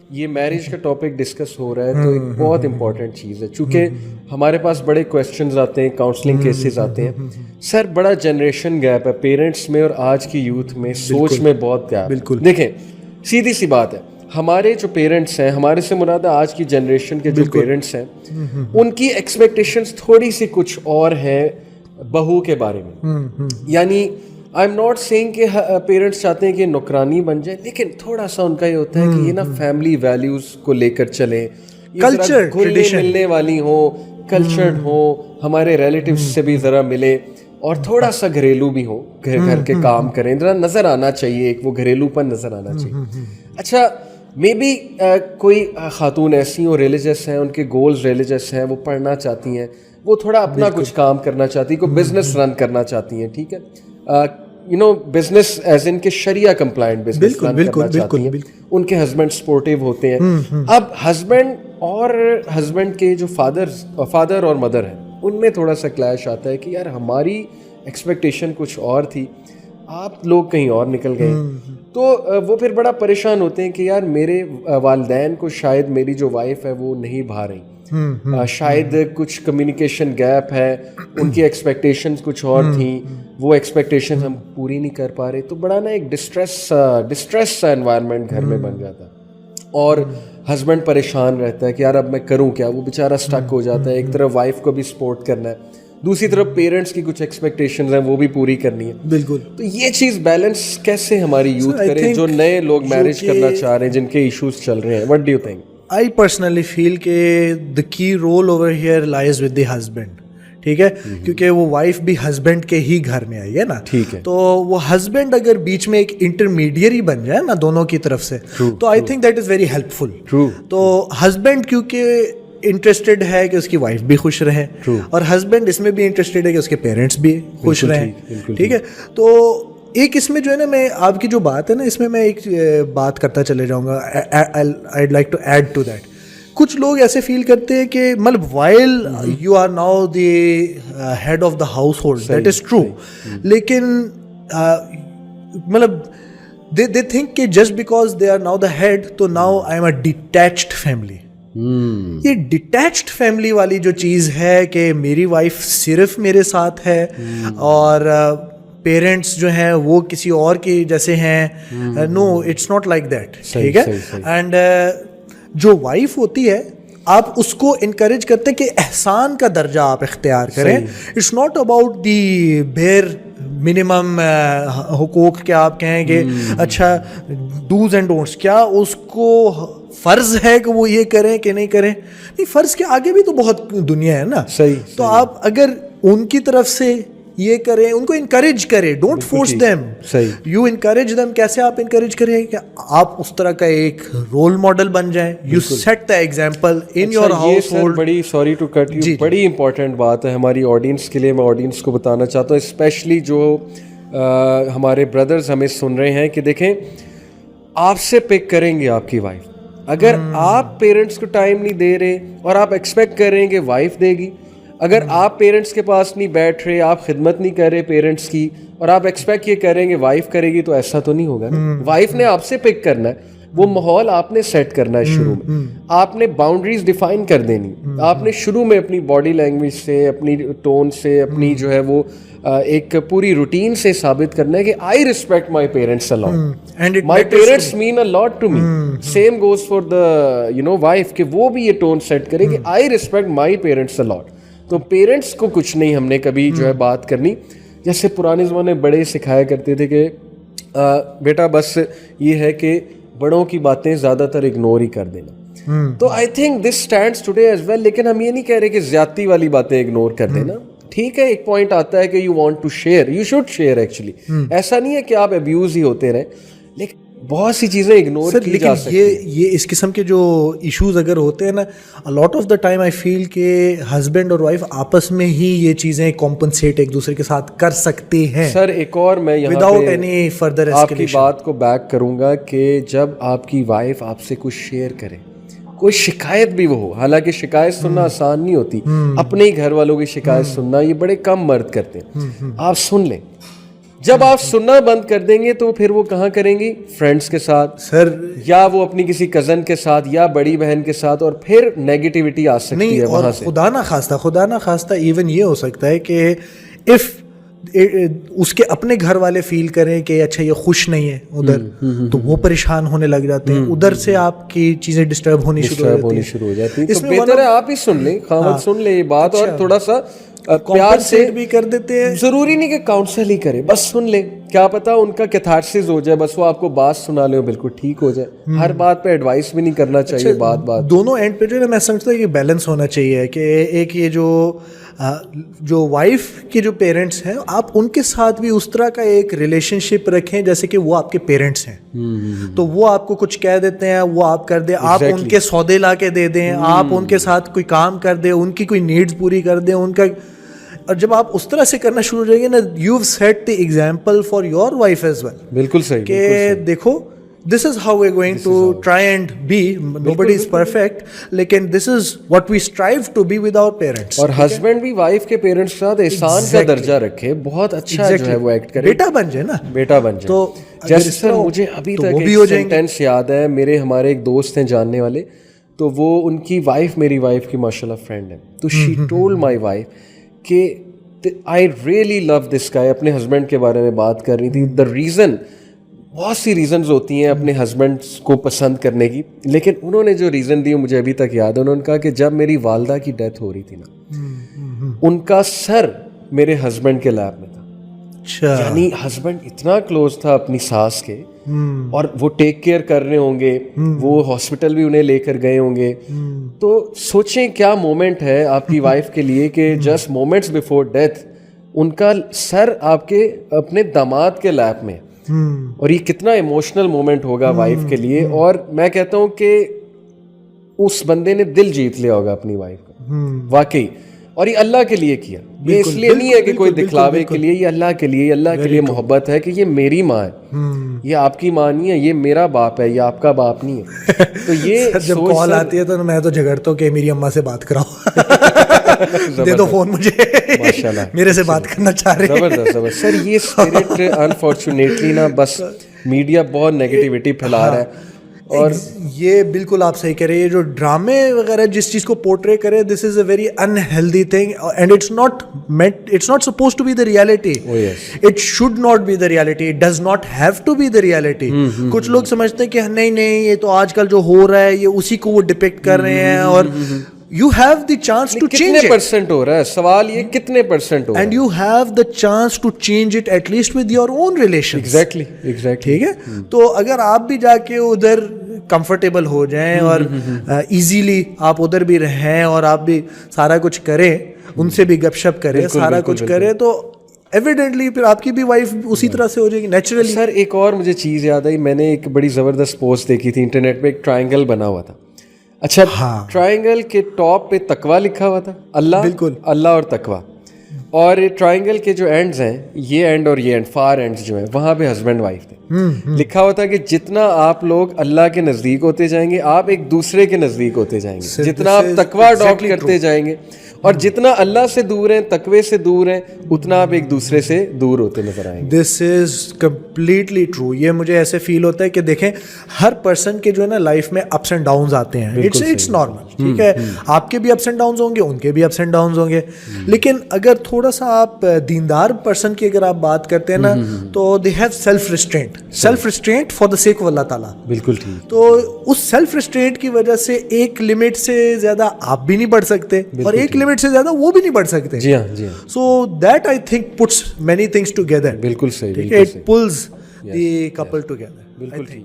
یہ میرج کا topic discuss ہو رہا ہے تو ایک بہت امپورٹنٹ چیز ہے, چونکہ ہمارے پاس بڑے کویشچنز آتے ہیں, کاؤنسلنگ کیسز آتے ہیں. سر بڑا جنریشن گیپ ہے پیرنٹس میں اور آج کی یوتھ میں, سوچ میں بہت گیپ. بالکل دیکھیں سیدھی سی بات ہے, ہمارے جو پیرنٹس ہیں, ہمارے سے مراد آج کی جنریشن کے جو پیرنٹس ہیں, ان کی ایکسپیکٹیشنز تھوڑی سی کچھ اور ہیں بہو کے بارے میں. یعنی آئی ایم ناٹ سیئنگ کہ پیرنٹس چاہتے ہیں کہ نوکرانی بن جائے, لیکن تھوڑا سا ان کا یہ ہوتا ہے کہ یہ نا فیملی ویلیوز کو لے کر چلیں, کلچر گھلنے ملنے والی ہوں, کلچرڈ ہوں, ہمارے ریلیٹیوز سے بھی ذرا ملے, اور تھوڑا سا گھریلو بھی ہو, گھر کے کام کریں, ذرا نظر آنا چاہیے, ایک وہ گھریلو پن نظر آنا چاہیے. اچھا مے بی کوئی خاتون ایسی ہوں ریلیجس ہیں, ان کے گولز ریلیجس ہیں, وہ پڑھنا چاہتی ہیں, وہ تھوڑا اپنا کچھ کام کرنا چاہتی ہیں, کوئی بزنس رن کرنا چاہتی ہیں, ٹھیک ہے, بزنس ایز ان کے شریعہ کمپلائنٹ بزنس رن کرنا چاہتی ہیں, ان کے ہسبینڈ سپورٹیو ہوتے ہیں. اب ہسبینڈ اور ہسبینڈ کے جو فادر اور مدر ہیں, ان میں تھوڑا سا کلیش آتا ہے کہ یار ہماری ایکسپیکٹیشن کچھ اور تھی, آپ لوگ کہیں اور نکل گئے. تو وہ پھر بڑا پریشان ہوتے ہیں کہ یار میرے والدین کو شاید میری جو وائف ہے وہ نہیں بھا رہی, شاید کچھ کمیونیکیشن گیپ ہے, ان کی ایکسپیکٹیشنز کچھ اور تھیں, وہ ایکسپیکٹیشنز ہم پوری نہیں کر پا رہے. تو بڑا نا ایک ڈسٹریس سا انوائرمنٹ گھر میں بن جاتا ہے, اور ہسبینڈ پریشان رہتا ہے کہ یار اب میں کروں کیا. وہ بیچارہ اسٹک ہو جاتا ہے, ایک طرف وائف کو بھی سپورٹ کرنا ہے, دوسری طرف پیرنٹس کی کچھ ایکسپیکٹیشنز ہیں وہ بھی پوری کرنی ہے. بالکل. تو یہ چیز بیلنس کیسے ہماری یوتھ کرے, جو نئے لوگ میرج کرنا چاہ رہے ہیں, جن کے ایشوز چل رہے ہیں. What do you think? I personally feel کہ the key role over here lies with the husband. ٹھیک ہے, کیونکہ وہ وائف بھی ہسبینڈ کے ہی گھر میں آئی ہے نا, تو وہ ہسبینڈ اگر بیچ میں ایک انٹرمیڈیری بن جائے نا دونوں کی طرف سے, تو I think that is very helpful. تو ہسبینڈ کیونکہ انٹرسٹڈ ہے کہ اس کی وائف بھی خوش رہے, اور ہسبینڈ اس میں بھی انٹرسٹڈ ہے کہ اس کے پیرنٹس بھی خوش رہیں. ٹھیک ہے, تو ایک اس میں جو ہے نا, میں آپ کی جو بات ہے نا, اس میں میں ایک بات کرتا چلے جاؤں گا. I'd like to add to that. کچھ لوگ ایسے فیل کرتے ہیں کہ مطلب while you are now the head of the household, that is true, لیکن مطلب they think کہ just because they are now the head تو now I am a detached family. یہ ڈیٹیچڈ فیملی والی جو چیز ہے کہ میری وائف صرف میرے ساتھ ہے اور پیرنٹس جو ہیں وہ کسی اور کی جیسے ہیں, نو اٹس ناٹ لائک دیٹ. ٹھیک ہے, اینڈ جو وائف ہوتی ہے آپ اس کو انکریج کرتے ہیں کہ احسان کا درجہ آپ اختیار کریں. اٹس ناٹ اباؤٹ دی بیر منیمم حقوق, کیا آپ کہیں کہ اچھا ڈوز اینڈ ڈونٹس, کیا اس کو فرض ہے کہ وہ یہ کریں کہ نہیں کریں. نہیں, فرض کے آگے بھی تو بہت دنیا ہے نا. تو آپ اگر ان کی طرف سے یہ کریں, ان کو انکریج کریں, don't force them, you encourage them. کیسے آپ انکریج کریں کہ آپ اس طرح کا ایک رول ماڈل بن جائیں, you set the example in your ہاؤس ہولڈ. بڑی سوری ٹو کٹ یو, بڑی امپورٹنٹ بات ہے ہماری آڈینس کے لیے. میں آڈینس کو بتانا چاہتا ہوں, اسپیشلی جو ہمارے بردرز ہمیں سن رہے ہیں, کہ دیکھیں آپ سے پک کریں گے آپ کی وائف. اگر آپ پیرنٹس کو ٹائم نہیں دے رہے اور آپ ایکسپیکٹ کر رہے ہیں کہ وائف دے گی, اگر آپ پیرنٹس کے پاس نہیں بیٹھ رہے, آپ خدمت نہیں کر رہے پیرنٹس کی, اور آپ ایکسپیکٹ یہ کریں گے وائف کرے گی, تو ایسا تو نہیں ہوگا نا. وائف نے آپ سے پک کرنا ہے, وہ ماحول آپ نے سیٹ کرنا ہے شروع میں, آپ نے باؤنڈریز ڈیفائن کر دینی. آپ نے شروع میں اپنی باڈی لینگویج سے, اپنی ٹون سے, اپنی جو ہے وہ ایک پوری روٹین سے ثابت کرنا ہے کہ I respect my parents a lot, my parents mean a lot to me. Same goes for the wife, کہ وہ بھی یہ ٹون سیٹ کرے کہ I respect my parents a lot. تو پیرنٹس کو کچھ نہیں ہم نے کبھی جو ہے بات کرنی, جیسے پرانے زمانے بڑے سکھایا کرتے تھے کہ بیٹا بس یہ ہے کہ بڑوں کی باتیں زیادہ تر اگنور ہی کر دینا. تو I think this stands today as well. لیکن ہم یہ نہیں کہہ رہے کہ زیادتی والی باتیں اگنور کر دینا. ٹھیک ہے, ایک پوائنٹ آتا ہے کہ you want to share, you should share actually. ایسا نہیں ہے کہ آپ ابیوز ہی ہوتے رہیں, لیکن بہت سی چیزیں اگنور کی جا سکتی ہیں. یہ اس قسم کے جو ایشوز اگر ہوتے ہیں نا, lot of the time I فیل کہ ہسبینڈ اور وائف آپس میں ہی یہ چیزیں کمپنسیٹ ایک دوسرے کے ساتھ کر سکتے ہیں. سر ایک اور میں یہاں وداؤٹ اینی فردر آپ کی بات کو بیک کروں گا کہ جب آپ کی وائف آپ سے کچھ شیئر کرے, کوئی شکایت بھی وہ ہو, حالانکہ شکایت سننا آسان نہیں ہوتی, اپنے ہی گھر والوں کی شکایت سننا یہ بڑے کم مرد کرتے ہیں, آپ سن لیں. جب آپ سننا بند کر دیں گے تو پھر وہ کہاں کریں گی؟ فرینڈس کے ساتھ سر، یا وہ اپنی کسی کزن کے ساتھ یا بڑی بہن کے ساتھ, اور پھر نیگیٹیوٹی آ سکتی ہے وہاں سے. خدا نہ خواستہ ایون یہ ہو سکتا ہے کہ اف اس کے اپنے گھر والے فیل کریں کہ اچھا یہ خوش نہیں ہے ادھر, تو وہ پریشان ہونے لگ جاتے ہیں, ادھر سے آپ کی چیزیں ڈسٹرب ہونی شروع ہو جاتی ہیں. تو بہتر ہے آپ ہی سن لیں, خاوند سن لیں یہ بات, اور تھوڑا سا پیار سے بھی کر دیتے ہیں. ضروری نہیں کہ کاؤنسل ہی کرے, بس سن لیں, کیا پتا ان کا کیتھارسس ہو جائے, بس وہ آپ کو بات سنا لے بالکل ٹھیک ہو جائے. ہر بات پہ ایڈوائس بھی نہیں کرنا چاہیے. بات دونوں اینڈ پہ جو ہے میں سمجھتا ہوں کہ بیلنس ہونا چاہیے, کہ ایک یہ جو وائف کے جو پیرنٹس ہیں آپ ان کے ساتھ بھی اس طرح کا ایک ریلیشن شپ رکھیں جیسے کہ وہ آپ کے پیرنٹس ہیں. تو وہ آپ کو کچھ کہہ دیتے ہیں, وہ آپ کر دیں, آپ ان کے سودے لا کے دے دیں, آپ ان کے ساتھ کوئی کام کر دیں, ان کی کوئی نیڈز پوری کر دیں, ان کا. اور جب آپ اس طرح سے کرنا شروع ہو جائیں گے نا, you set the example for your wife as well. بالکل صحیح, کہ دیکھو this is how we're going to try and be, nobody is perfect, لیکن this is what we strive to be with our parents. اور husband بھی wife کے parents کے ساتھ احسان کا درجہ رکھے, بہت اچھا جو ہے وہ ایکٹ کرے, بیٹا بن جائے نا, بیٹا بن جائے. تو جیسے سر مجھے ابھی تک ایک سینٹینس یاد ہے, میرے ہمارے ایک دوست ہیں جاننے والے, تو وہ ان کی وائف میری وائف کی ماشاء اللہ فرینڈ ہے, تو شی ٹولڈ مائی وائف کہ آئی ریئلی لو دس گائے, اپنے ہسبینڈ کے بارے میں بات کر رہی تھی. دا ریزن, بہت سی ریزنز ہوتی ہیں اپنے ہسبینڈ کو پسند کرنے کی, لیکن انہوں نے جو ریزن دی مجھے ابھی تک یاد ہے. انہوں نے کہا کہ جب میری والدہ کی ڈیتھ ہو رہی تھی نا, ان کا سر میرے ہسبینڈ کے لیپ میں تھا. یعنی ہسبینڈ اتنا کلوز تھا اپنی ساس کے, اور وہ ٹیک کیئر کر رہے ہوں گے, وہ ہاسپٹل بھی انہیں لے کر گئے ہوں گے. تو سوچیں کیا مومنٹ ہے آپ کی وائف کے لیے کہ just moments before death in کا سر آپ کے اپنے داماد کے لیپ میں, اور یہ کتنا ایموشنل مومنٹ ہوگا وائف کے لیے. اور میں کہتا ہوں کہ اس بندے نے دل جیت لیا ہوگا اپنی وائف کا واقعی, اور یہ اللہ کے لیے کیا, یہ اس لیے نہیں ہے کہ کوئی دکھلاوے کے لیے, یہ اللہ کے لیے, اللہ کے لیے محبت ہے کہ یہ میری ماں ہے, یہ آپ کی ماں نہیں ہے, یہ میرا باپ ہے, یہ آپ کا باپ نہیں ہے. تو یہ جب کال آتی ہے تو میں تو جھگڑتا ہوں کہ میری اماں سے بات کراؤ, دے دو فون مجھے, ماشاءاللہ میرے سے بات کرنا چاہ رہے ہیں. زبردست زبردست سر, یہ اسپرٹ انفارچونیٹلی نا بس میڈیا بہت نیگیٹیوٹی پھیلا رہا ہے. اور یہ بالکل آپ صحیح کہہ رہے ہیں, جو ڈرامے وغیرہ جس چیز کو پورٹرے کرے, this is a very unhealthy thing, and it's not suppose to be the reality, it should not be the reality, it does not have to be the reality. کچھ لوگ سمجھتے ہیں کہ نہیں یہ تو آج کل جو ہو رہا ہے یہ اسی کو وہ ڈپکٹ کر رہے ہیں, اور you have the chance to change it. کتنے پرسنٹ ہو رہا ہے سوال, یہ کتنے پرسنٹ ہو رہا ہے, and you have the chance to change it at least with your own relations. exactly ٹھیک ہے. تو اگر آپ بھی جا کے ادھر کمفرٹیبل ہو جائیں اور ایزیلی آپ ادھر بھی رہیں اور آپ بھی سارا کچھ کریں, ان سے بھی گپ شپ کریں, سارا کچھ کریں, تو ایویڈنٹلی پھر آپ کی بھی وائف اسی طرح سے ہو جائے گی نیچرلی. سر ایک اور مجھے چیز یاد آئی, میں نے ایک بڑی زبردست پوسٹ دیکھی تھی انٹرنیٹ پہ, ایک ٹرائنگل بنا ہوا تھا. اچھا, ٹرائنگل کے ٹاپ پہ تقویٰ لکھا ہوا تھا, اللہ, بالکل اللہ اور تقویٰ, اور ٹرائنگل کے جو اینڈز ہیں, یہ اینڈ اور یہ اینڈ, فار اینڈز جو ہیں, وہاں پہ ہسبینڈ وائف تھے. لکھا ہوا تھا کہ جتنا آپ لوگ اللہ کے نزدیک ہوتے جائیں گے, آپ ایک دوسرے کے نزدیک ہوتے جائیں گے, جتنا آپ تقویٰ اڈاپٹ کرتے جائیں گے, اور جتنا اللہ سے دور ہیں, تقوی سے دور ہیں, اتنا آپ ایک دوسرے سے دور ہوتے نظر آئیں گے. دس از کمپلیٹلی ٹرو. یہ مجھے ایسے فیل ہوتا ہے کہ دیکھیں ہر پرسن کے جو ہے نا لائف میں اپس اینڈ ڈاؤنز آتے ہیں, اٹس نارمل, ٹھیک ہے. آپ کے بھی اپس اینڈ ڈاؤنز ہوں گے, ان کے بھی اپس اینڈ ڈاؤنز ہوں گے, لیکن اگر تھوڑا سا آپ دیندار پرسن کی اگر آپ بات کرتے ہیں نا, تو they have self restraint for the sake of اللہ تعالیٰ. بالکل ٹھیک. تو اس سیلف ریسٹرینٹ کی وجہ سے ایک لمٹ سے زیادہ آپ بھی نہیں بڑھ سکتے, اور ایک لمٹ سے زیادہ وہ بھی نہیں بڑھ سکتے. جی ہاں, جی ہاں. So that I think puts many things together. بالکل صحیح, it pulls the couple together. بالکل ٹھیک.